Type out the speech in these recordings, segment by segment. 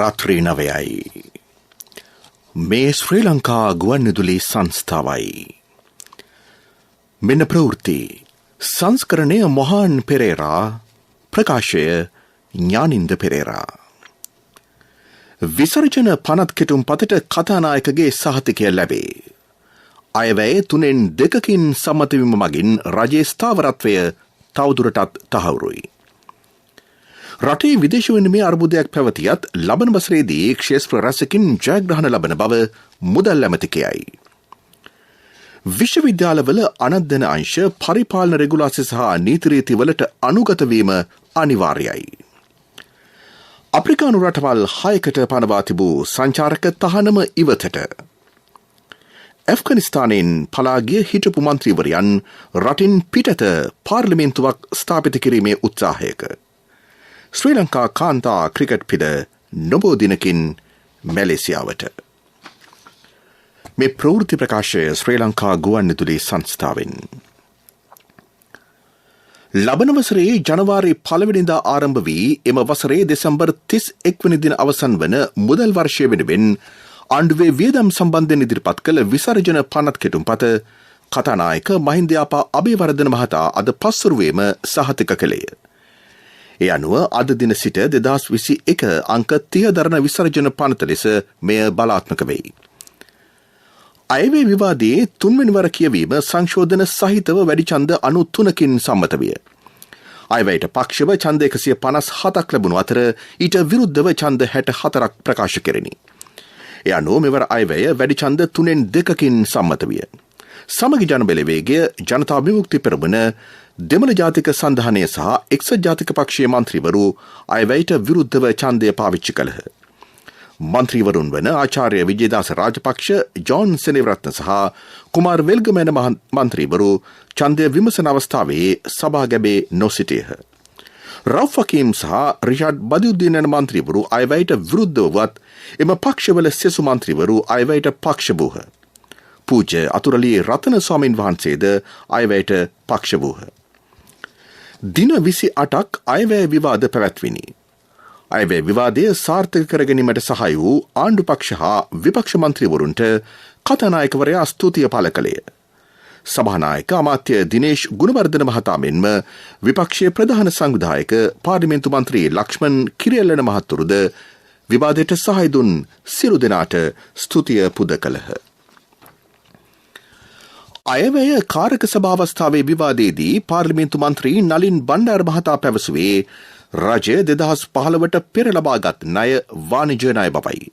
රාත්‍රී 9යි. මේ ශ්‍රී ලංකා ගුවන්විදුලි සංස්ථාවයි. මෙන්න ප්‍රවෘත්ති. සංස්කරණය මොහාන් පෙරේරා, ප්‍රකාශය ඥානින්ද පෙරේරා. විසර්ජන පනත් කෙටුම්පතට කතානායකගේ සහතිකය ලැබේ. අයවැය 3/2කින් සම්මතවීම මගින් රජයේ ස්ථාවරත්වය තවදුරටත් තහවුරුයි. රටේ විදේශ විනිමය අර්බුදයක් පැවතියත් ලබන වසරේදී ක්ෂේත්‍ර රැසකින් ජයග්‍රහණ ලබන බව මුදල් ඇමතිකයයි. විශ්වවිද්‍යාලවල අනධ්‍යයන අංශ පරිපාලන රෙගුලාසි සහ නීති රීතිවලට අනුගත වීම අනිවාර්යයි. අප්‍රිකානු රටවල් 6කට පනවා තිබූ සංචාරක තහනම ඉවතට. ඇෆ්ගනිස්තානයෙන් පලාගිය හිටපු මන්ත්‍රීවරයන් රටින් පිටත පාර්ලිමේන්තුවක් ස්ථාපිත කිරීමේ උත්සාහයක. ශ්‍රී ලංකා කාන්තා ක්‍රිකට් පිඩ නොබෝ දිනකින් මැලේසියාවට. මේ ප්‍රවෘත්ති ප්‍රකාශය ශ්‍රී ලංකා ගුවන්විදුලි සංස්ථාවෙන්. ලබන වසරේ ජනවාරි 1 වෙනිදා ආරම්භ වී එම වසරේ දෙසැම්බර් 31 වෙනි දින අවසන් වන මුදල් වර්ෂය වෙනුවෙන් ආණ්ඩුවේ වියදම් සම්බන්ධයෙන් ඉදිරිපත් කළ විසර්ජන පනත් කෙටුම්පත කතානායක මහින්ද යාපා අබේවර්ධන මහතා අද පස්වරුවේම සහතික කළේය. ඒ අනුව අද දින සිට 2021 අංක 30 දරන විසර්ජන පනත ලෙස මෙය බලාත්මක වෙයි. අයවැය විවාදයේ 3 වෙනි වර කියවීම සංශෝධන සහිතව වැඩි ඡන්ද 93කින් සම්මත විය. අයවැයට පක්ෂව ඡන්ද 157ක් ලැබුණු අතර ඊට විරුද්ධව ඡන්ද 64ක් ප්‍රකාශ කෙරිණි. ඒ අනුව මෙවර අයවැය වැඩි ඡන්ද 3/2කින් සම්මත විය. සමගි ජන බලවේගය, ජනතා විමුක්ති පෙරමුණ, දෙමළ ජාතික සන්ධානය සහ එක්සත් ජාතික පක්ෂයේ මන්ත්‍රීවරු අයවැයට විරුද්ධව ඡන්දය පාවිච්චි කළහ. මන්ත්‍රීවරුන් වන ආචාර්ය විජේදාස රාජපක්ෂ, ජෝන් සෙනෙවිරත්න සහ කුමාර් වෙල්ගමෑන මන්ත්‍රීවරු ඡන්දය විමසන අවස්ථාවේ සභාගැබේ නොසිටියහ. රවුෆ් හකීම් සහ රිෂාඩ් බදියුද්දීන් යන මන්ත්‍රීවරු අයවැයට විරුද්ධවවත් එම පක්ෂවල සෙසු මන්ත්‍රීවරු අයවැයට පක්ෂ වූහ. පූජ්‍ය අතුරලී රතන ස්වාමීන් වහන්සේද අයවැයට පක්ෂ වූහ. දින 28ක් අයවැය විවාද පැවැත්විනි. අයවැය විවාදය සාර්ථක කර ගැනීමට සහාය වූ ආණ්ඩු පක්ෂ හා විපක්ෂ මන්ත්‍රීවරුන්ට කතානායකවරයා ස්තුතිය පළ කළේය. සභානායක අමාත්‍ය දිනේෂ් ගුණවර්ධන මහතා මෙන්ම විපක්ෂයේ ප්‍රධාන සංවිධායක පාර්ලිමේන්තු මන්ත්‍රී ලක්ෂ්මන් කිරියල්ලන මහතුරුද විවාදයට සහාය දුන් සියලු දෙනාට ස්තුතිය පුද කළහ. අයවැය කාරක සභාවස්ථාවේ විවාදයේදී පාර්ලිමේන්තු මන්ත්‍රී නලින් බණ්ඩාර මහතා පැවසුවේ රජය 2015ට පෙර ලබාගත් ණය වාණිජ්‍ය ණය බවයි.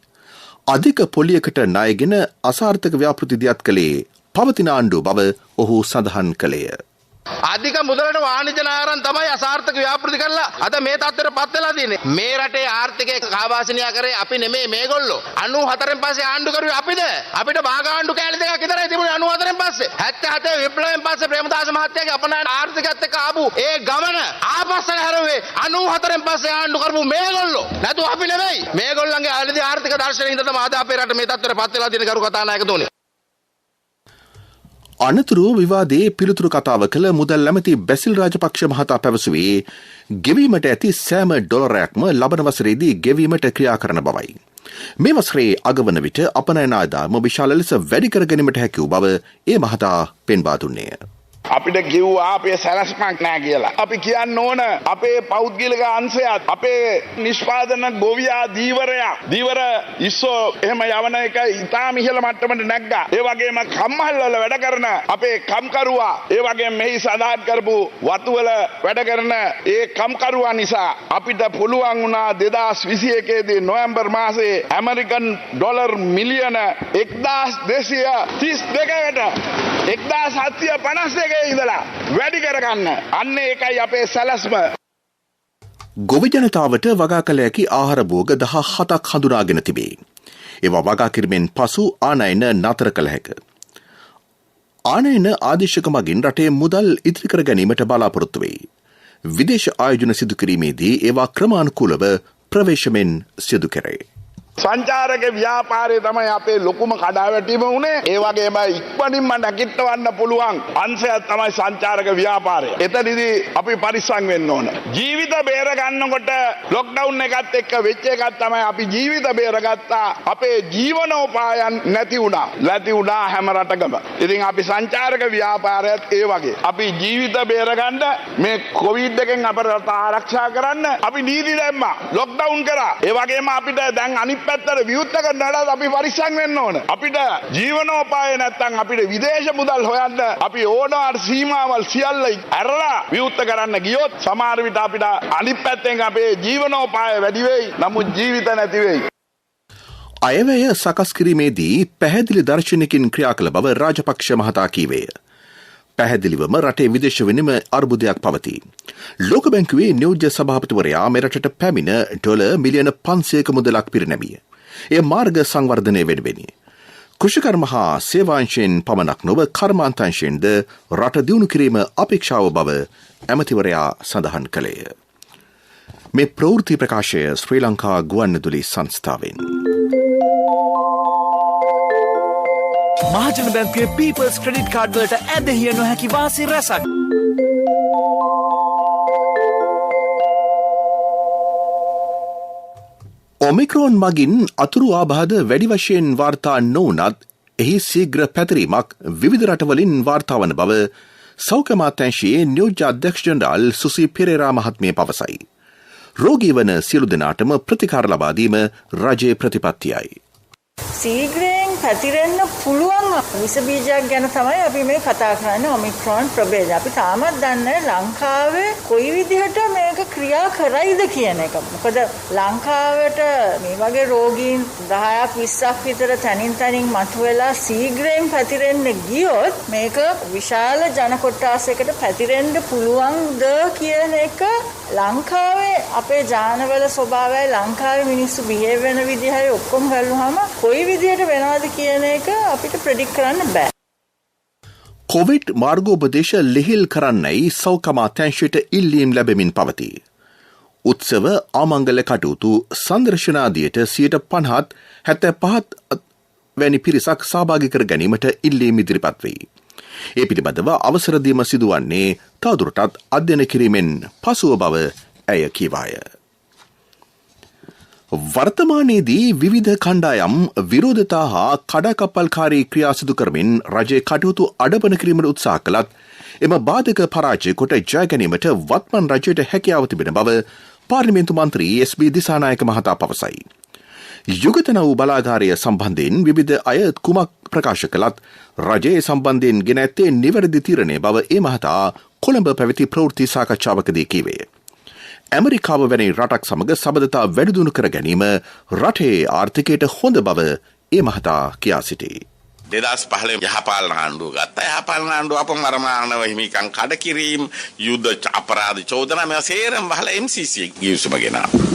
අධික පොලියකට ණයගෙන අසාර්ථක ව්‍යාපෘති දියත් කළේ පවතින ආණ්ඩුව බව ඔහු සඳහන් කළේය. අධික මුදලට වාණිජ්‍ය නායකයන් තමයි අසාර්ථක ව්‍යාපෘති කරලා අද මේ තත්ත්වයට පත් වෙලා තියෙන්නේ. මේ රටේ ආර්ථිකය කාබාසිනියා කරේ අපි නෙමෙයි මේගොල්ලෝ. 94න් පස්සේ ආණ්ඩු කරුවේ අපිද? අපිට භාගාණ්ඩු කැලේ දෙකක් විතරයි තිබුණේ 94න් පස්සේ. 77 විප්ලවයෙන් පස්සේ ප්‍රේමදාස මහත්තයාගේ අපනයන ආර්ථිකයත් එක්ක ආපු ඒ ගමන ආපස්සට හැරුවේ 94න් පස්සේ ආණ්ඩු කරපු මේගොල්ලෝ. නැතු අපි නෙමෙයි. මේගොල්ලන්ගේ අලුත් ආර්ථික දර්ශනයෙන් ඉඳන් තමයි අද අපේ රට මේ තත්ත්වයට පත් වෙලා තියෙන කරු කතානායකතුනේ. අනතුරුව විවාදයේ පිළිතුරු කතාව කළ මුදල් ඇමති බැසිල් රාජපක්ෂ මහතා පැවසුවේ ගෙවීමට ඇති සෑම ඩොලරයක්ම ලබන වසරේදී ගෙවීමට ක්‍රියා කරන බවයි. මේ වසරේ අගවන විට අපනයන ආදායම විශාල ලෙස වැඩි කර ගැනීමට හැකි වූ බව ඒ මහතා පෙන්වා දුන්නේය. අපිට කිව්වා අපේ සැලැස්මක් නැහැ කියලා. අපි කියන්න ඕන අපේ පෞද්ගලික අංශයත් අපේ නිෂ්පාදන ගොවියා දීවර ඉස්සෝ එහෙම යවන එක ඉතාම ඉහළ මට්ටමට නැග්ගා. ඒ වගේම කම්මල් වල වැඩ කරන අපේ කම්කරුවා, ඒ වගේම මෙහි සඳහන් කරපු වතු වල වැඩ කරන ඒ කම්කරුවා නිසා අපිට පුළුවන් වුණා 2021 දී නොවැම්බර් මාසයේ ඇමරිකන් ඩොලර් මිලියන 1232කට 1752 ඉඳලා වැඩි කරගන්න. අන්න ඒකයි අපේ සැලැස්ම. ගොවි ජනතාවට වගා කළ හැකි ආහාර භෝග 17ක් හඳුනාගෙන තිබේ. ඒවා වගා කිරීමෙන් පසු ආනයන නතර කළ හැක. ආනයන ආදේශක මගින් රටේ මුදල් ඉදිරි කර ගැනීමට බලාපොරොත්තු වෙයි. විදේශ ආයෝජන සිදු කිරීමේදී ඒවා ක්‍රමානුකූලව ප්‍රවේශමෙන් සිදු කෙරේ. සංචාරක ව්‍යාපාරය තමයි අපේ ලොකුම කඩාවැටීම උනේ. ඒ වගේම ඉක්මනින්ම නැගිටවන්න පුළුවන් අංශයක් තමයි සංචාරක ව්‍යාපාරය. එතනදී අපි පරිස්සම් වෙන්න ඕන. ජීවිත බේර ගන්නකොට ලොක්ඩවුන් එකත් එක්ක වෙච්ච එකක් තමයි අපි ජීවිත බේරගත්තා. අපේ ජීවනෝපායන් නැති වුණා හැම රටකම. ඉතින් අපි සංචාරක ව්‍යාපාරයත් ඒ වගේ. අපි ජීවිත බේරගන්න මේ කොවිඩ් එකෙන් අපේ රට ආරක්ෂා කරන්න අපි නීති දැම්මා. ලොක්ඩවුන් කරා. ඒ වගේම අපිට දැන් අනිත් පැත්තට විවුර්ත කරනවාට අපි පරිස්සම් වෙන්න ඕන. අපිට ජීවනෝපාය නැත්තම් අපිට විදේශ මුදල් හොයන්න අපි ඕනෑම සීමාවල් සියල්ල ඇරලා විවුර්ත කරන්න ගියොත් සමහර විට අපිට අනිත් පැත්තෙන් අපේ ජීවනෝපාය වැඩි වෙයි. නමුත් ජීවිත නැති වෙයි. අයවැය සකස් කිරීමේදී පැහැදිලි දර්ශනයකින් ක්‍රියා කළ බව රාජපක්ෂ මහතා කීවේය. පැහැදිලිවම රටේ විදේශ විනිමය අර්බුදයක් පවතී. ලෝක බැංකුවේ නියෝජ්‍ය සභාපතිවරයා මෙරටට පැමිණ ඩොලර් මිලියන 500ක මුදලක් පිරිනැමිය. එය මාර්ග සංවර්ධනය වෙනුවෙනි. කෘෂිකර්ම හා සේවාංශයෙන් පමණක් නොව කර්මාන්තංශයෙන්ද රට දියුණු කිරීම අපේක්ෂාව බව ඇමතිවරයා සඳහන් කළේය. මේ ප්‍රවෘත්ති ප්‍රකාශය ශ්‍රී ලංකා ගුවන්විදුලි සංස්ථාවෙන්. මහජන බැංකුවේ පීපල්ස් ක්‍රෙඩිට් කාඩ් වලට ඇදහිය නොහැකි වාසි රැසක්. ඔමික්‍රෝන් මගින් අතුරු ආබාධ වැඩි වශයෙන් වාර්තා නොවුනත් එහි ශීඝ්‍ර පැතිරීමක් විවිධ රටවලින් වාර්තා වන බව සෞඛ්‍ය අමාත්‍යාංශයේ නියෝජ්‍ය අධ්‍යක්ෂ ජනරාල් සුසි පෙරේරා මහත්මිය පවසයි. රෝගී වන සියලු දෙනාටම ප්‍රතිකාර ලබා දීම රජයේ ප්‍රතිපත්තියයි. සීඝ්‍රයෙන් පැතිරෙන්න පුළුවන් විස බීජයක් ගැන තමයි අපි මේ කතා කරන්නේ ඔමික්‍රෝන් ප්‍රභේදය. අපි තාමත් දන්නේ ලංකාවේ කොයි විදිහට මේක ක්‍රියා කරයිද කියන එක. මොකද ලංකාවට මේ වගේ රෝගීන් 10ක් 20ක් විතර තනින් මතුවෙලා සීඝ්‍රයෙන් පැතිරෙන්න ගියොත් මේක විශාල ජන කොට්ටාසයකට පැතිරෙන්න පුළුවන්ද කියන එක ලංකාවේ අපේ ජානවල ස්වභාවයයි ලංකාවේ මිනිස්සු බිහේව් වෙන විදිහයි ඔක්කොම ගලුවාම කොයි විදිහට වෙනවද කියන එක අපිට ප්‍රෙඩික්ට් කරන්න බෑ. කොවිඩ් මාර්ගෝපදේශ ලිහිල් කරන්නයි සෞඛ්‍ය අමාත්‍යාංශයට ඉල්ලීම් ලැබෙමින් පවතී. උත්සව ආමංගල කටයුතු සංදර්ශනාදියට 50-75 වැනි පිරිසක් සහභාගී කර ගැනීමට ඉල්ලීම් ඉදිරිපත් වෙයි. ඒ පිළිබඳව අවසර දීම සිදුවන්නේ තවදුරටත් අධ්‍යයන කිරීමෙන් පසුව බව ඇය කීවාය. වර්තමානයේදී විවිධ කණ්ඩායම් විරෝධතා හා කඩාකප්පල්කාරී ක්‍රියා සිදු කරමින් රජයේ කටයුතු අඩපණ කිරීමට උත්සාහ කළත් එම බාධක පරාජය කොට ජය ගැනීමට වත්මන් රජයට හැකියාව තිබෙන බව පාර්ලිමේන්තු මන්ත්‍රී එස්.බී. දිසානායක මහතා පවසයි. යුගතන වූ බලාගාරය සම්බන්ධයෙන් විවිධ අය කුමක් ප්‍රකාශ කළත් රජයේ සම්බන්ධයෙන් ගෙන ඇත්තේ නිවැරදි තීරණය බව ඒ මහතා කොළඹ පැවති ප්‍රවෘත්ති සාකච්ඡාවකදී කීවේ. ඇමරිකාව වැනි රටක් සමග සබඳතා වැඩිදුණු කර ගැනීම රටේ ආර්ථිකයට හොඳ බව ඒ මහතා කියා සිටී. 2015 යහපාලන ආණ්ඩුව ගත්තා. යහපාලන ආණ්ඩුව අපමණව හිමිකම් කඩ කිරීම, යුද්ධ අපරාධ චෝදනා මේවා සේරම වහලා MCC ගිවිසුම ගෙනාවා.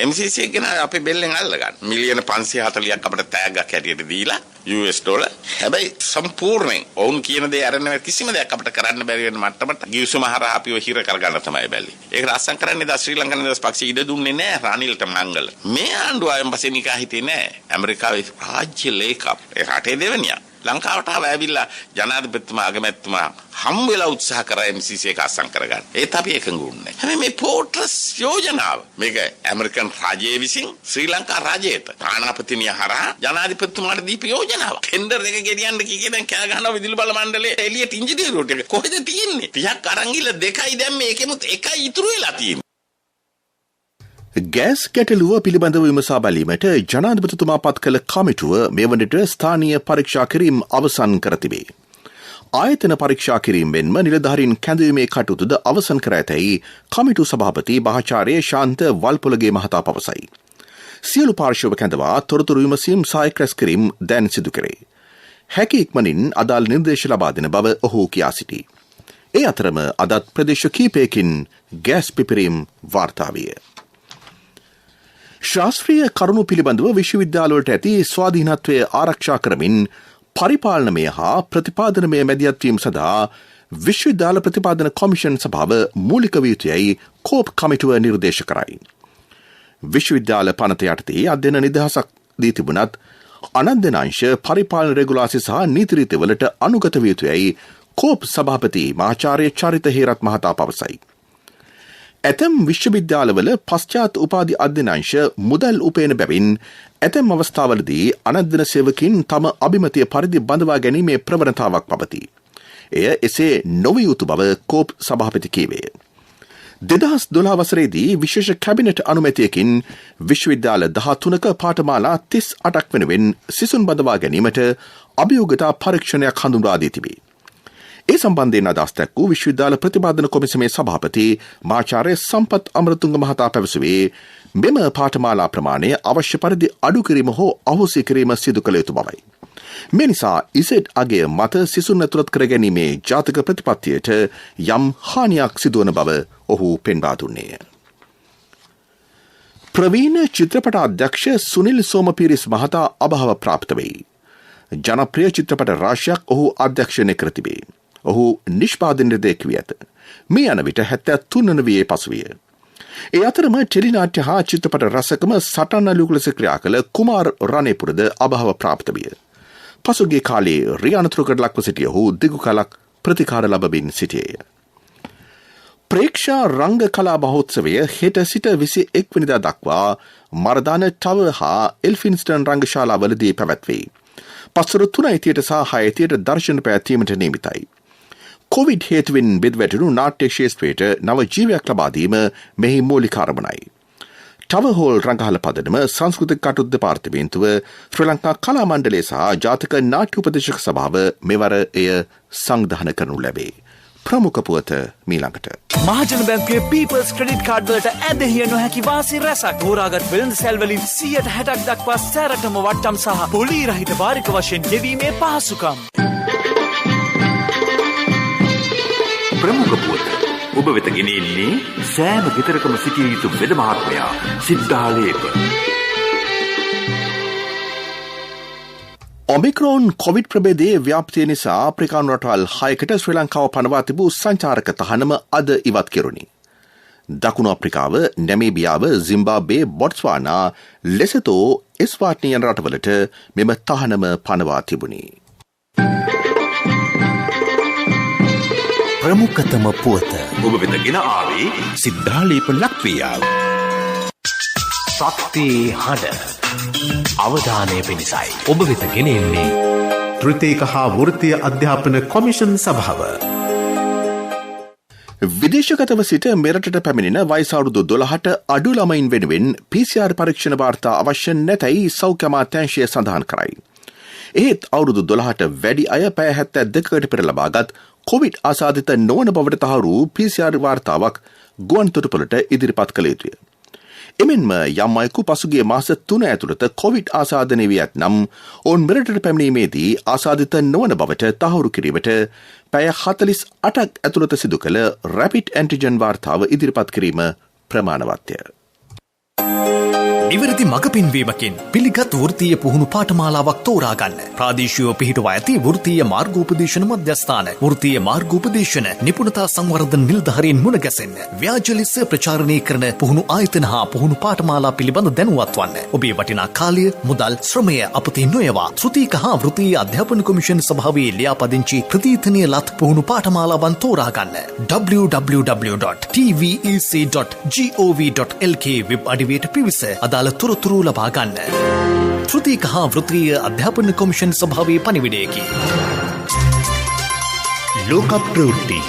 MCC ගැන අපි බෙල්ලෙන් අල්ලගන්න. මිලියන 540ක් අපිට තෑග්ගක් හැටියට දීලා US ඩොලර්. හැබැයි සම්පූර්ණයෙන් ඔවුන් කියන දේ අරගෙන කිසිම දෙයක් අපිට කරන්න බැරි වෙන මට්ටමට ගිවිසුම හරහා අපිව හිර කරගන්න තමයි බැලි. ඒක රස්සම් කරන්නේ දා ශ්‍රී ලංකන් නිදහස් පක්ෂය ඉඩ දුන්නේ නැහැ රනිල්ට මංගල. මේ ආණ්ඩුව ආයම් පස්සේ නිකා හිතේ නැහැ. ඇමරිකාවේ රාජ්‍ය ලේකම් ඒ රටේ දෙවනියා ලංකාවට ආවිල්ලා ජනාධිපතිතුමා අගමැතිතුමා හම් වෙලා උත්සාහ කරා MCC එක අස්සම් කරගන්න. ඒත් අපි එකඟ වුණේ නැහැ. මේ පෝට්‍රස් යෝජනාව මේක ඇමරිකන් රාජ්‍යයේ විසින් ශ්‍රී ලංකා රාජ්‍යයට තානාපතිනිය හරහා ජනාධිපතිතුමාට දීපු යෝජනාව. ටෙන්ඩර් එක ගෙනියන්න කීකෙන් කෑ ගහනවා විදුලි බල මණ්ඩලයේ එළියට ඉංජිනේරුවට එක කොහෙද තියෙන්නේ? 30ක් අරන් ගිහලා 2යි දැන් මේකෙමුත් 1යි ඉතුරු වෙලා තියෙන්නේ. ගෑස් ගැටලුව පිළිබඳව විමසා බැලීමට ජනාධිපතිතුමා පත් කළ කමිටුව මේ වනට ස්ථානීය පරීක්ෂා කිරීම අවසන් කර තිබේ. ආයතන පරීක්ෂා කිරීමෙන්ම නිලධාරීන් කැඳවීමේ කටයුතුද අවසන් කර ඇතැයි කමිටු සභාපති මහාචාර්ය ශාන්ත වල්පොලගේ මහතා පවසයි. සියලු පාර්ශ්ව කැඳවා තොරතුරු විමසීම් සායක රැස් කිරීම දැන් සිදු කරේ. හැකි ඉක්මනින් අදාළ නිර්දේශ ලබා දෙන බව ඔහු කියා සිටී. ඒ අතරම අදත් ප්‍රදේශ කීපයකින් ගෑස් පිපිරීම් වාර්තා විය. ශාස්ත්‍රීය කරුණු පිළිබඳව විශ්වවිද්‍යාලවලට ඇති ස්වාධීනත්වය ආරක්ෂා කරමින් පරිපාලනමය හා ප්‍රතිපාදනමය මැදිහත්වීම සඳහා විශ්වවිද්‍යාල ප්‍රතිපාදන කොමිෂන් සභාව මූලික විය යුතුයයි කෝප් කමිටුව නිර්දේශ කරයි. විශ්වවිද්‍යාල පනත යටතේ අධ්‍යයන නිදහසක් දී තිබුණත් අනන්දනාංශ පරිපාලන රෙගුලාසි සහ නීති රීතිවලට අනුගත විය යුතුයයි කෝප් සභාපති මහාචාර්ය චරිත හේරත් මහතා පවසයි. ඇතැම් විශ්වවිද්‍යාලවල පශ්චාත් උපාධි අධ්‍යනාංශ මුදල් උපයන බැවින් ඇතැම් අවස්ථාවලදී අනන්දන සේවකින් තම අභිමතය පරිදි බඳවා ගැනීමේ ප්‍රවණතාවක් පවතී. එය එසේ නොවිය යුතු බව කෝප් සභාපති කීවේය. 2012 වසරේදී විශේෂ කැබිනට් අනුමැතියකින් විශ්වවිද්‍යාල 13ක පාඨමාලා 38ක් වෙනුවෙන් සිසුන් බඳවා ගැනීමට අභියෝගතා පරීක්ෂණයක් හඳුන්වා දී තිබේ. ඒ සම්බන්ධයෙන් අදහස් දැක්වූ විශ්වවිද්‍යාල ප්‍රතිපාදන කොමිසමේ සභාපති මහාචාර්ය සම්පත් අමරතුංග මහතා පැවසුවේ මෙම පාඨමාලා ප්‍රමාණය අවශ්‍ය පරිදි අඩු කිරීම හෝ අහෝසි කිරීම සිදු කළ යුතු බවයි. මේ නිසා ඉසෙට් අගය මත සිසුන් ඇතුළත් කර ගැනීමේ ජාතික ප්‍රතිපත්තියට යම් හානියක් සිදුවන බව ඔහු පෙන්වා දුන්නේය. ප්‍රවීණ චිත්‍රපට අධ්‍යක්ෂ සුනිල් සෝමපීරිස් මහතා අභාව ප්‍රාප්ත වෙයි. ජනප්‍රිය චිත්‍රපට රාශියක් ඔහු අධ්‍යක්ෂණය කර තිබේ. ඔහු නිෂ්පාදනයේදී වී ඇත. මේ යන විට 73 වන වියේ පසුවිය. ඒ අතරම ටෙලිනාට්‍ය හා චිත්‍රපට රසකම සටනලුක ලෙස ක්‍රියා කළ කුමාර් රණේපුරද අභාව ප්‍රාප්ත විය. පසුගිය කාලයේ රියානතුරකට ලක්ව සිටිය ඔහු දිගු කලක් ප්‍රතිකාර ලබමින් සිටියේය. ප්‍රේක්ෂා රංග කලා මහෝත්සවය හෙට සිට 21 වෙනිදා දක්වා මර්දාන ටවර් හා එල්ෆින්ස්ටන් රංගශාලාවලදී පැවැත්වේ. පස්වර 3:30 සහ 6:30 දර්ශන පැවැත්වීමට නියමිතයි. කොවිඩ් හේතුවෙන් බෙදවැටුණු නාට්‍ය ක්ෂේත්‍රයට නව ජීවයක් ලබා දීම මෙහි මූලික අරමුණයි. ටවර් හෝල් රංගහල පදනම සංස්කෘතික කටයුතු දෙපාර්තමේන්තුව ශ්‍රී ලංකා කලා මණ්ඩලය සහ ජාතික නාට්‍ය උපදේශක සභාව මෙවර එය සංවිධානය කරනු ලැබේ. ප්‍රමුඛ පුවත මීළඟට. මහජන බැංකුවේ පීපල්ස් ක්‍රෙඩිට් කාඩ් වලට ඇදහිය නොහැකි වාසි රැසක්. තෝරාගත් වෙළඳ සැල් වලින් 60% දක්වා සැරටම වට්ටම් සහ පොලී රහිත වාරික වශයෙන් ගෙවීමේ පහසුකම්. ප්‍රමුඛ පුවත ඔබ වෙත ගෙනෙන්නේ සෑම ගෙදරකම සිටිය යුතු වෙද මහත්මයා සිද්ධාලේප. ඔමික්‍රෝන් කොවිඩ් ප්‍රභේදයේ ව්‍යාප්තිය නිසා ආප්‍රිකානු රටවල් 6කට ශ්‍රී ලංකාව පනවා තිබූ සංචාරක තහනම අද ඉවත් කෙරුණි. දකුණු අප්‍රිකාව, නැමීබියාව, සිම්බාබ්වේ, බොට්ස්වානා, ලෙසතෝ, එස්වාටිනි යන රටවලට මෙම තහනම පනවා තිබුණි. ප්‍රමුඛතම පුවත ඔබ වෙත ගෙන ආවේ සිද්ධාලේප ලක්වියාව. ශක්තියේ හඬ අවධානය පිණිසයි. ඔබ වෙත ගෙනෙන්නේ තෘතීක හා වෘත්තීය අධ්‍යාපන කොමිෂන් සභාව. විදේශගතව සිට මෙරටට පැමිණෙන වයස අවුරුදු 12ට අඩු ළමයින් වෙනුවෙන් PCR පරීක්ෂණ වාර්තා අවශ්‍ය නැතැයි සෞඛ්‍ය අමාත්‍යාංශය සඳහන් කරයි. එහෙත් අවුරුදු 12ට වැඩි අය පැය 72කට පෙර ලබාගත් කොවිඩ් ආසාදිත නොවන බවට තහවුරු PCR වාර්තාවක් ගුවන් තොටුපළට ඉදිරිපත් කළ යුතුය. එමෙන්ම යම් අයෙකු පසුගිය මාස 3 ඇතුළත කොවිඩ් ආසාදනය වී ඇතනම් ඔවුන් මෙරටට පැමිණීමේදී ආසාදිත නොවන බවට තහවුරු කිරීමට පැය 48ක් ඇතුළත සිදු කළ රැපිඩ් ඇන්ටිජන් වාර්තාව ඉදිරිපත් කිරීම ප්‍රමාණවත්ය. නිවැරදි මඟ පෙන්වීමකින් පිළිගත් වෘත්තීය පුහුණු පාඨමාලාවක් තෝරා ගන්න. ප්‍රාදේශීය පිහිටුවා ඇති වෘත්තීය මාර්ගෝපදේශන මධ්‍යස්ථාන, වෘත්තීය මාර්ගෝපදේශන නිපුණතා සංවර්ධන නිලධාරීන් මුණ ගැසෙන්න. ව්‍යාජ ලෙස ප්‍රචාරණය කරන පුහුණු ආයතන හා පුහුණු පාඨමාලා පිළිබඳ දැනුවත් වන්න. ඔබේ වටිනා කාලය, මුදල්, ශ්‍රමය අපතේ නොයවා තෘතීක හා වෘත්තීය අධ්‍යාපන කොමිෂන් සභාවේ ලියාපදිංචි ප්‍රතිතනීය ලත් පුහුණු පාඨමාලාවන් තෝරා ගන්න. www.tvec.gov.lk වෙබ් අඩවියට පිවිස අදාළ තොරතුරු ලබා ගන්න. තෘතීක හා වෘත්තීය අධ්‍යාපන කොමිෂන් සභාවේ පණිවිඩයකි. ලෝක ප්‍රවෘත්ති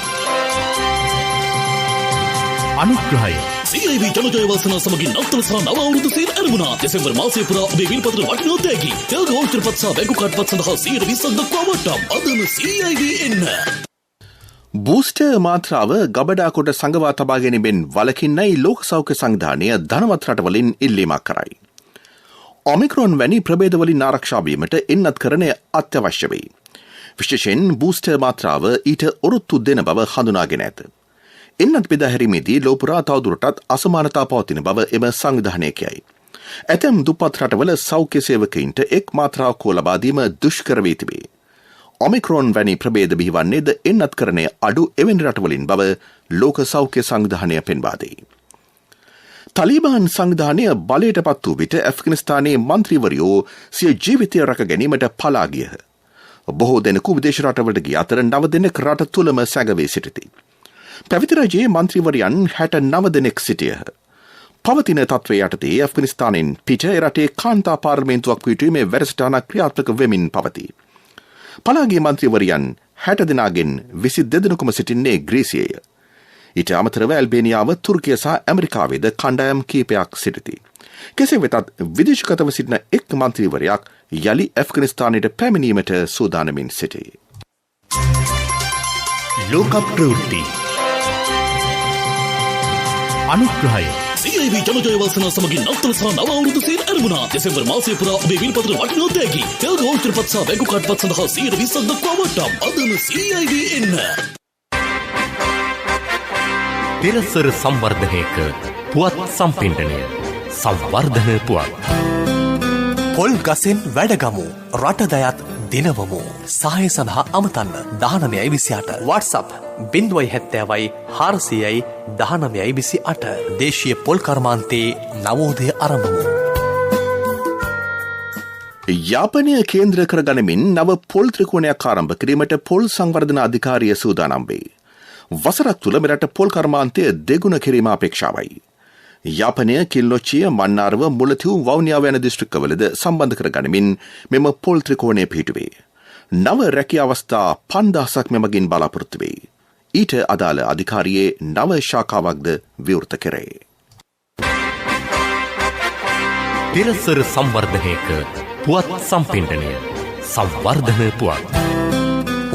අනුග්‍රහය CIV ජනජය වාසනා සමගින් නවතර සහ නව අවුරුදු සේර ඇරඹුණා. දෙසැම්බර් මාසයේ පුරා ඔබේ විල්පත්‍ර වටිනා තෑගි. තෙල් ගෝල්ඩ් පත් සහ බැංකු කාඩ් පත් සඳහා 20% දක්වා වට්ටම්. අදම CIV එන්න. බූස්ටර් මාත්‍රාව ගබඩා කොට සංගවා තබා ගැනීමෙන් වළකින්නයි ලෝක සෞඛ්‍ය සංවිධානය ධනවත් රටවලින් ඉල්ලීමක් කරයි. ඔමික්‍රෝන් වැනි ප්‍රභේදවලින් ආරක්ෂා වීමට එන්නත් කරණය අත්‍යවශ්‍ය වෙයි. විශේෂයෙන් බූස්ටර් මාත්‍රාව ඊට ඔරොත්තු දෙන බව හඳුනාගෙන ඇත. එන්නත් බෙදා හැරීමේදී ලෝපුරා තවදුරටත් අසමානතා පවතින බව එම සංවිධානය කියයි. ඇතැම් දුප්පත් රටවල සෞඛ්‍ය සේවකයින්ට එක් මාත්‍රාවක් හෝ ලබා දීම දුෂ්කර වී තිබේ. ඔමික්‍රෝන් වැනි ප්‍රභේද බිහිවන්නේද එන්නත් කරණය අඩු එවැනි රටවලින් බව ලෝක සෞඛ්‍ය සංවිධානය පෙන්වා දෙයි. තලිබාන් සංවිධානය බලයට පත් වූ විට ඇෆ්ගනිස්තානයේ මන්ත්‍රීවරයෝ සිය ජීවිතය රැක ගැනීමට පලා ගියහ. බොහෝ දෙනෙකු විදේශ රටවලට ගිය අතර 9 දෙනෙක් රට තුළම සැඟවී සිටිති. පැවති රජයේ මන්ත්‍රීවරයන් 69 දෙනෙක් සිටියහ. පවතින තත්ත්වය යටතේ ඇෆ්ගනිස්තානෙන් පිට රටේ කාන්තා පාර්ලිමේන්තුවක් පිටුවීමේ වැඩසටහනක් ක්‍රියාත්මක වෙමින් පවතී. පලාගේ මන්ත්‍රීවරයන් 60 දෙනාගෙන් 22 දෙනෙකුම සිටින්නේ ග්‍රීසියේය. ඊට අමතරව ඇල්බේනියාව, තුර්කිය සහ ඇමරිකාවේද කණ්ඩායම් කීපයක් සිටිති. කෙසේ වෙතත් විදේශගතව සිටින එක් මන්ත්‍රීවරයක් යලි ඇෆ්ගනිස්තානයට පැමිණීමට සූදානමින් සිටී. ලෝක ප්‍රවෘත්ති අනුග්‍රහය CIV ජනජයවසන සමගින් නවතන සහ නව අවුරුදු සේල් අරමුණා. දෙසැම්බර් මාසයේ පුරා ඔබේ විල්පත්‍ර වටිනා තෑගි. තෙල් ගෝල්ඩ් පත් සහ බැංකු කාඩ් පත් සඳහා 120ක් දක්වා වට්ටම්. අදම CIV එන්න. පෙරසර සංවර්ධනයක පුවත් සම්පින්ඩනය සංවර්ධන පුවත්. පොල් ගසෙන් වැඩගමු රටදයත් දිනවමු. සහය සඳහා අමතන්න 1928 WhatsApp 070යි 400යි 1928 දේශීය පොල් කර්මාන්තයේ නවෝදය ආරම්භමු. යාපනය කේන්ද්‍ර කර ගනිමින් නව පොල් ත්‍රිකෝණයක් ආරම්භ කිරීමට පොල් සංවර්ධන අධිකාරිය සූදානම් වේ. වසරක් තුළ මෙරට පොල් කර්මාන්තය දෙගුණ කිරීම අපේක්ෂාවයි. යාපනය කිල්ලොච්චිය, මන්නාරව, මුලතිව්, වවුනියාව යන දිස්ත්‍රික්කවලද සම්බන්ධ කර ගනිමින් මෙම පොල් ත්‍රිකෝණය පිහිටුවේ. නව රැකිය අවස්ථා 5000ක් මෙමගින් බලාපොරොත්තු වේ. ඊට අදාළ අධිකාරියේ නව ශාඛාවක්ද විවෘත කරේ. පෙරසර සංවර්ධනයක පුවත් සම්පින්ඩනය සංවර්ධන පුවත්.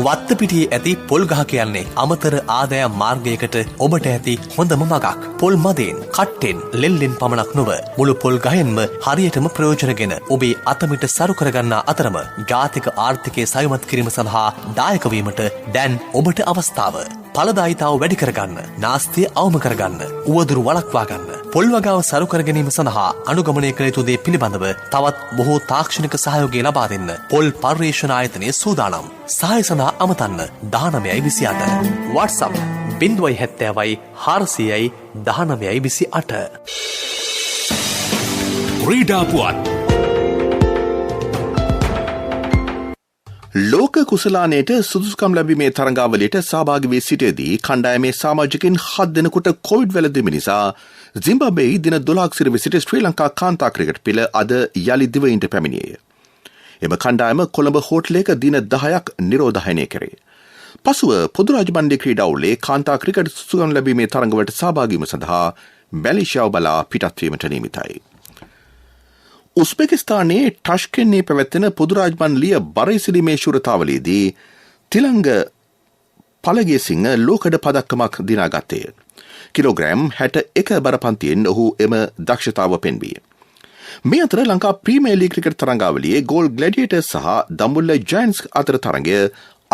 වත්තපිටියේ ඇති පොල් ගහ කියන්නේ අමතර ආදායම් මාර්ගයකට ඔබට ඇති හොඳම මගක්. පොල් මදෙන්, කට්ටෙන්, ලෙල්ලෙන් පමණක් නොව මුළු පොල් ගහෙන්ම හරියටම ප්‍රයෝජනගෙන ඔබේ අතමිට සරු කරගන්නා අතරම ජාතික ආර්ථිකය සයමත් කිරීම සඳහා දායක වීමට දැන් ඔබට අවස්ථාව. ඵලදායීතාව වැඩි කරගන්න, නාස්තිය අවම කරගන්න, උවදුරු වළක්වා ගන්න. පොල් වගාව සරු කර ගැනීම සඳහා අනුගමනය කළ යුතු දේ පිළිබඳව තවත් බොහෝ තාක්ෂණික සහයෝගය ලබා දෙන්න පොල් පර්යේෂණ ආයතනය සූදානම්. සහාය සඳහා අමතන්න 1928 WhatsApp 070යි 400යි 1928. ක්‍රීඩා පුවත්. ලෝක කුසලානයට සුදුසුකම් ලැබීමේ තරඟාවලියට සහභාගී වී සිටියේදී කණ්ඩායමේ සමාජිකින් 7 දෙනෙකුට කොවිඩ් වැළඳීම නිසා සිම්බාබ්වේයේ දින 12ක් සිරවී සිටි ශ්‍රී ලංකා කාන්තා ක්‍රිකට් පිළ අද යලි දිවයිනට පැමිණියේය. එම කණ්ඩායම කොළඹ හෝටලයක දින 10ක් නිරෝධායනය කරේ. පසුව පොදු රාජ මණ්ඩල ක්‍රීඩාවලේ කාන්තා ක්‍රිකට් සුසුකම් ලැබීමේ තරඟවලට සහභාගී වීම සඳහා මැලේසියාව බලා පිටත් වීමට නියමිතයි. උස්බෙකිස්තානයේ ටෂ්කෙන්තේ පැවැත්වෙන පොදු රාජ මණ්ඩලීය බරයිසිලීමේ ශූරතාවලියේදී තිලංග පළගේසිංහ ලෝකඩ පදක්කමක් දිනාගත්තේය. කිලෝග්‍රෑම් 61 බරපන්තියෙන් ඔහු එම දක්ෂතාව පෙන්වීය. මේ අතර ලංකා ප්‍රීමියර් ලීග් ක්‍රිකට් තරඟාවලියේ ගෝල් ග්ලැඩියේටර්ස් සහ දඹුල්ල ජයන්ට්ස් අතර තරඟය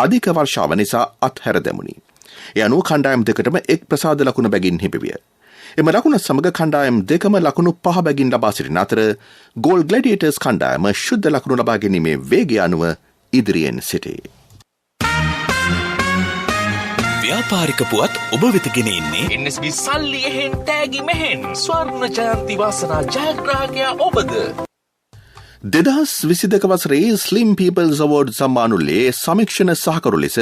අධික වර්ෂාව නිසා අත්හැර දැමුණි. ඒ අනුව කණ්ඩායම් දෙකටම එක් ප්‍රසාද ලකුණ බැගින් හිමිවිය. එම ලකුණ සමග කණ්ඩායම් දෙකම ලකුණු 5 බැගින් ලබා සිටින අතර ගෝල් ග්ලැඩියේටර්ස් කණ්ඩායම ශුද්ධ ලකුණු ලබා ගැනීමේ වේගය අනුව ඉදිරියෙන් සිටී. ව්‍යාපාරික පුවත් ඔබ වෙත ගෙන එන්නේ NSB සල්ලි එහෙන් තෑගි මෙහෙන් ස්වර්ණ ජයන්ති වාසනා ජයග්‍රාහකයා ඔබද. 2022 වසරේ ස්ලිම් පීපල්ස් අවෝඩ් සම්මානුල්ලේ සමීක්ෂණ සහකරු ලෙස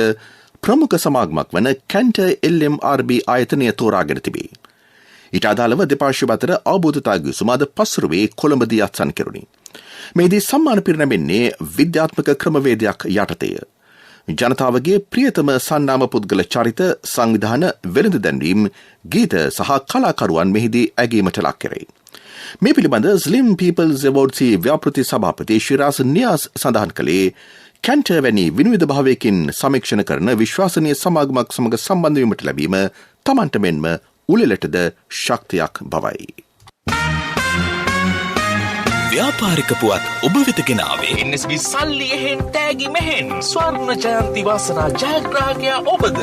ප්‍රමුඛ සමාගමක් වන කැන්ටර් LMRB ආයතනය තෝරාගෙන තිබේ. ඊට අදාළව දෙපාර්ශ්ව අතර අවබෝධතා ගිවිසුම අද පස්වරුවේ කොළඹදී අත්සන් කෙරුණි. මේදී සම්මාන පිරිනැමෙන්නේ විද්‍යාත්මක ක්‍රමවේදයක් යටතේය. ජනතාවගේ ප්‍රියතම සන්නාම පුද්ගල චරිත, සංවිධාන, වෙළඳ දැන්වීම්, ගීත සහ කලාකරුවන් මෙහිදී ඇගීමට ලක් කෙරේ. මේ පිළිබඳ ස්ලිම් පීපල්ස් අවෝඩ්ස් ව්‍යාපෘති සභාපති ශිරාස් නියාස් සඳහන් කළේ කැන්ටර් වැනි විනිවිද භාවයකින් සමීක්ෂණ කරන විශ්වාසනීය සමාගමක් සමග සම්බන්ධ වීමට ලැබීම තමන්ට මෙන්ම උළෙලටද ශක්තියක් බවයි. ව්‍යාපාරික පුවත් ඔබ වෙත ගෙනාවේ NSB සල්ලි එහෙන් තෑගි මෙහෙන් ස්වර්ණ ජයන්ති වාසනා ජයග්‍රාහකයා ඔබද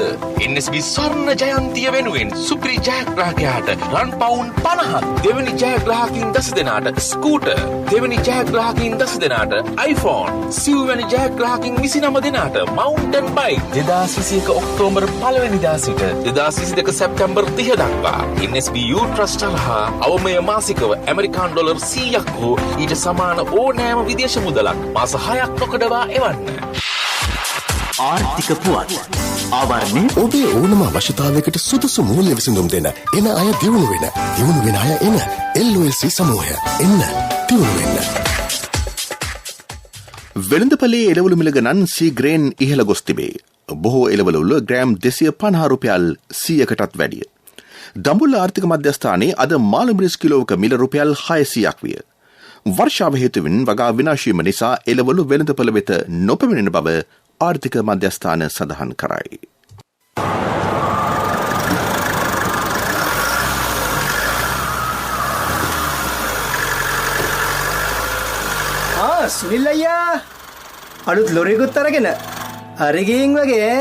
NSB ස්වර්ණ ජයන්තිය වෙනුවෙන් සුපිරි ජයග්‍රාහකයාට රන් පවුන් 50ක් දෙවැනි ජයග්‍රාහකින් 10 දෙනාට ස්කූටර් දෙවැනි ජයග්‍රාහකින් 10 දෙනාට iPhone සිව්වැනි ජයග්‍රාහකින් 29 දෙනාට mountain bike 2021 ඔක්තෝබර් 1 වෙනිදා සිට 2022 සැප්තැම්බර් 30 දක්වා NSB Youth Trust හා අවමය මාසිකව ඇමරිකානු ඩොලර් 100ක් හෝ ඊට සමාන ඕනෑම විදේශ මුදලක් මාස 6ක් නොකඩවා එවන්න. ආර්ථික පුවත් ආවරණය ඔබේ ඕනම අවශ්‍යතාවයකට සුදුසු මූල්‍ය විසඳුම් දෙන එන අය දියුණු වෙන අය එන LOLC සමූහය එන්න දියුණු වෙන්න. වෙළඳපොලේ එළවලු මිල ගණන් සීග්‍රේන් ඉහළ ගොස් තිබේ. බොහෝ එළවලුවල ග්‍රෑම් 250 රුපියල් 100කටත් වැඩිය. දඹුල්ල ආර්ථික මධ්‍යස්ථානයේ අද මාළු මිරිස් කිලෝවක මිල රුපියල් 600ක් විය. වර්ෂාව හේතුවෙන් වගා විනාශ වීම නිසා එළවලු වෙළඳපොළ වෙත නොපැමිණෙන බව ආර්ථික මධ්‍යස්ථාන සඳහන් කරයි. සුනිල් අයියා අලුත් ලොරියකුත් අරගෙන හරි ගියින් වගේ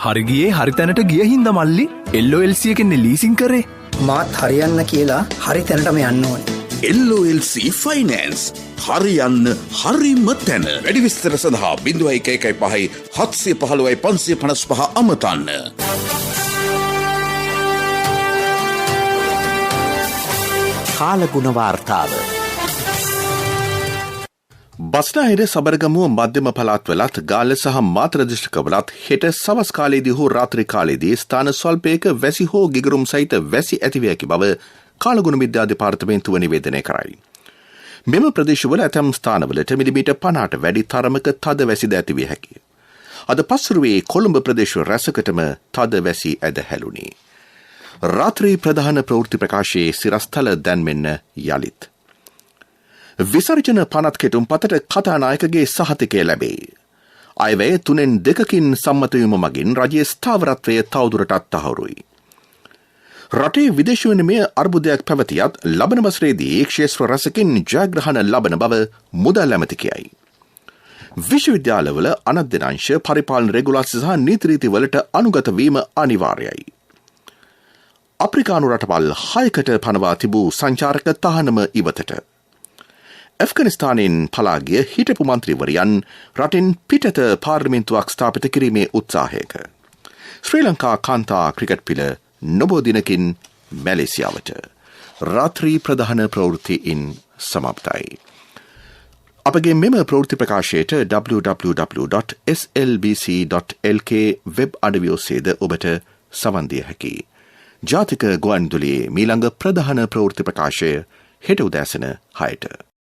හරි ගියේ හරි තැනට ගිය හින්දා මල්ලි LOLC එකෙන් ලීසින් කරේ මාත් හරියන්න කියලා හරි තැනටම යන්න ඕනේ LOLC ෆයිනෑන්ස් හරියන්න හරිම තැන වැඩි විස්තර සඳහා 0115 715 555 අමතන්න. කාලගුණ වාර්තාව බස්නාහිර සබරගමුව මධ්‍යම පළාත්වලත් ගාල්ල සහ මාතර දිස්ත්‍රික්කවලත් හෙට සවස් කාලයේදී හෝ රාත්‍රී කාලයේදී ස්ථාන ස්වල්පයක වැසි හෝ ගිගුරුම් සහිත වැසි ඇතිවිය හැකි බව කාලගුණ විද්‍යා දෙපාර්තමේන්තුව නිවේදනය කරයි. මෙම ප්‍රදේශවල ඇතැම් ස්ථානවලට මිලිමීටර් 50ට වැඩි තරමක තද වැසිද ඇතිවිය හැකිය. අද පස්වරුවේ කොළඹ ප්‍රදේශ රැසකටම තද වැසි ඇද හැලුණි. රාත්‍රී ප්‍රධාන ප්‍රවෘත්ති ප්‍රකාශයේ සිරස්තල දැන්වෙන්න යලිත්. විසර්ජන පනත් කෙටුම් පතට කතානායකගේ සහතිකය ලැබේ. අයවැය 3/2කින් සම්මතවීම මගින් රජයේ ස්ථාවරත්වය තවදුරටත් තහවුරුයි. රටේ විදේශ විනිමය අර්බුදයක් පැවතියත් ලබන වසරේදී ක්ෂේත්‍ර රැසකින් ජයග්‍රහණ ලබන බව මුදල් ඇමති කියයි. විශ්වවිද්‍යාලවල අනධ්‍යනාංශ පරිපාලන රෙගුලාසි සහ නීති රීති වලට අනුගත වීම අනිවාර්යයි. අප්‍රිකානු රටවල් 6කට පනවා තිබූ සංචාරක තහනම ඉවතට. ඇෆ්ගනිස්තානයෙන් පලා ගිය හිටපු මන්ත්‍රීවරයන් රටින් පිටත පාර්ලිමේන්තුවක් ස්ථාපිත කිරීමේ උත්සාහයක. ශ්‍රී ලංකා කාන්තා ක්‍රිකට් පිළ නොබෝ දිනකින් මැලේසියාවට. රාත්‍රී ප්‍රධාන ප්‍රවෘත්තියින් සමාප්තයි. අපගේ මෙම ප්‍රවෘත්ති ප්‍රකාශයට www.slbc.lk වෙබ් අඩවිය ඔස්සේද ඔබට සවන් දිය හැකි. ජාතික ගුවන්විදුලියේ මීළඟ ප්‍රධාන ප්‍රවෘත්ති ප්‍රකාශය හෙට උදෑසන 6ට.